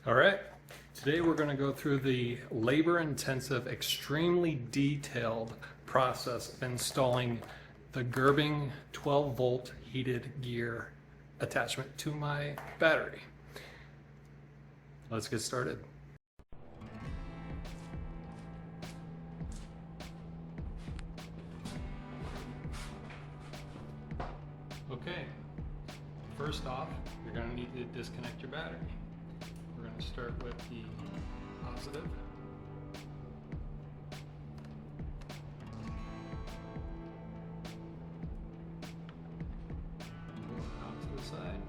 All right, today we're going to go through the labor-intensive, extremely detailed process of installing the Gerbing 12-volt heated gear attachment to my battery. Let's get started. Okay, first off, you're going to need to disconnect your battery. We're going to start with the positive. Move it out to the side.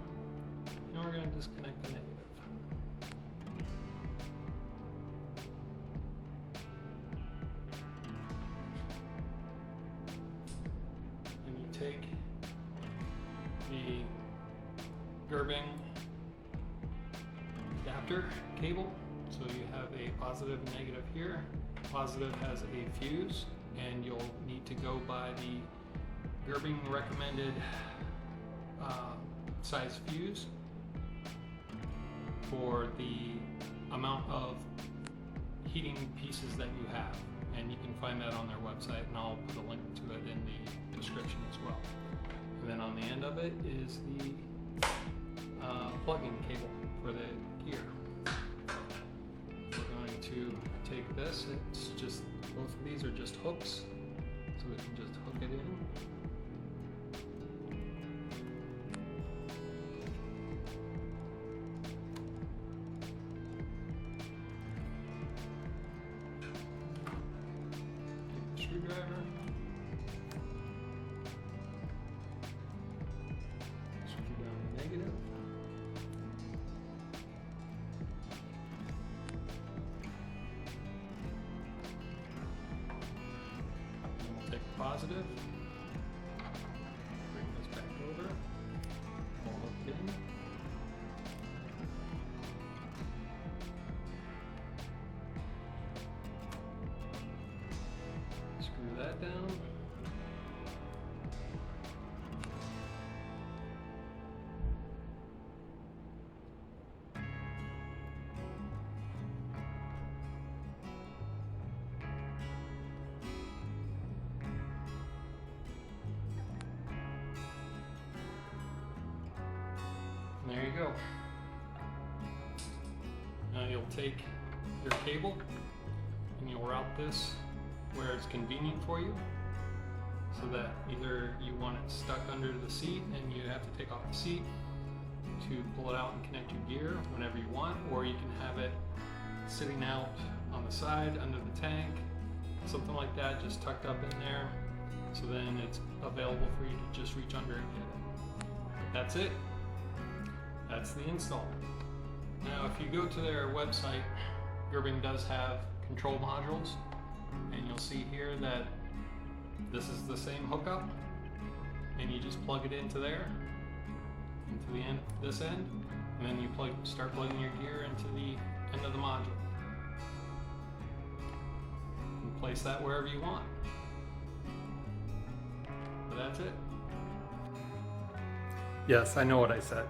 And we're going to disconnect the negative. And you take the Gerbing adapter cable, so you have a positive and negative here. Positive has a fuse, and you'll need to go by the Gerbing recommended size fuse for the amount of heating pieces that you have, and you can find that on their website, and I'll put a link to it in the description as well. And then on the end of it is the plug-in cable for the gear. We're going to take this, it's just, both of these are just hooks, so we can just hook it in. Take the screwdriver. Screw down the negative. Positive. Bring this back over. Pull it in. Screw that down. There you go. Now you'll take your cable and you'll route this where it's convenient for you, so that either you want it stuck under the seat and you have to take off the seat to pull it out and connect your gear whenever you want, or you can have it sitting out on the side under the tank, something like that, just tucked up in there, so then it's available for you to just reach under and get it. That's it. That's the install. Now, if you go to their website, Gerbing does have control modules, and you'll see here that this is the same hookup, and you just plug it into there, into the end, this end, and then you start plugging your gear into the end of the module. And place that wherever you want. But that's it. Yes, I know what I said.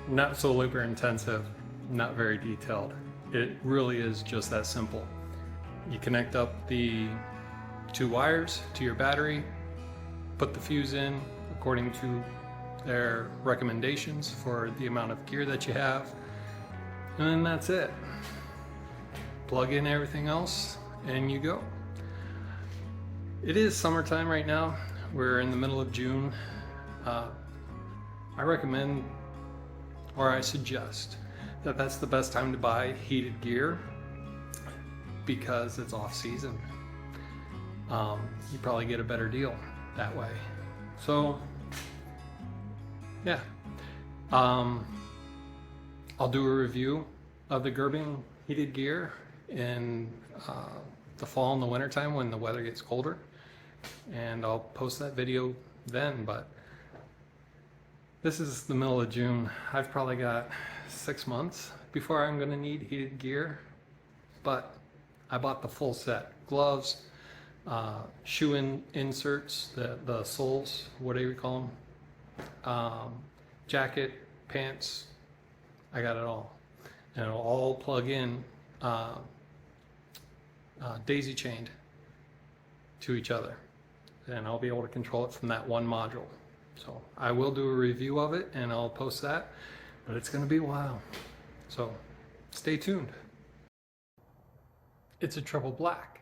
Not so labor intensive, not very detailed. It really is just that simple. You connect up the two wires to your battery, put the fuse in according to their recommendations for the amount of gear that you have, and then that's it. Plug in everything else and you go. It is summertime right now. We're in the middle of June. I recommend, or I suggest, that that's the best time to buy heated gear because it's off season. You probably get a better deal that way. So yeah, I'll do a review of the Gerbing heated gear in the fall and the winter time when the weather gets colder, and I'll post that video then. But this is the middle of June. I've probably got 6 months before I'm going to need heated gear, but I bought the full set. Gloves, shoe inserts, the soles, whatever you call them, jacket, pants, I got it all. and it'll all plug in daisy chained to each other, and I'll be able to control it from that one module. So I will do a review of it and I'll post that, but it's going to be a while, so stay tuned. It's a triple black.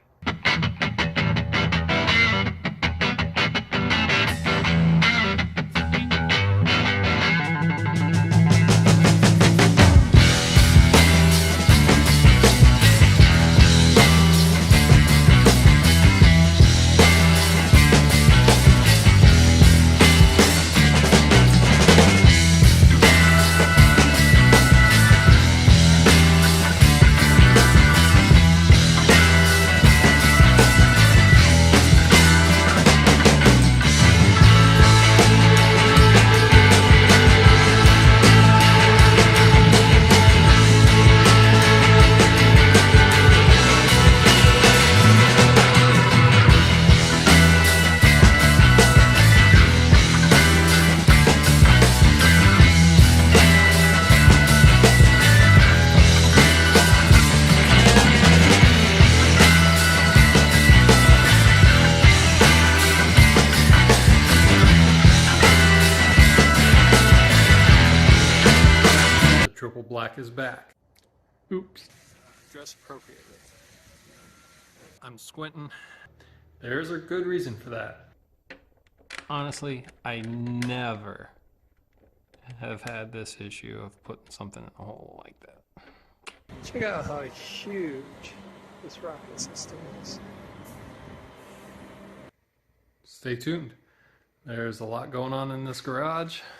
Triple black is back. Oops. Dress appropriately. I'm squinting. There's a good reason for that. Honestly, I never have had this issue of putting something in a hole like that. Check out how huge this rocket system is. Stay tuned. There's a lot going on in this garage.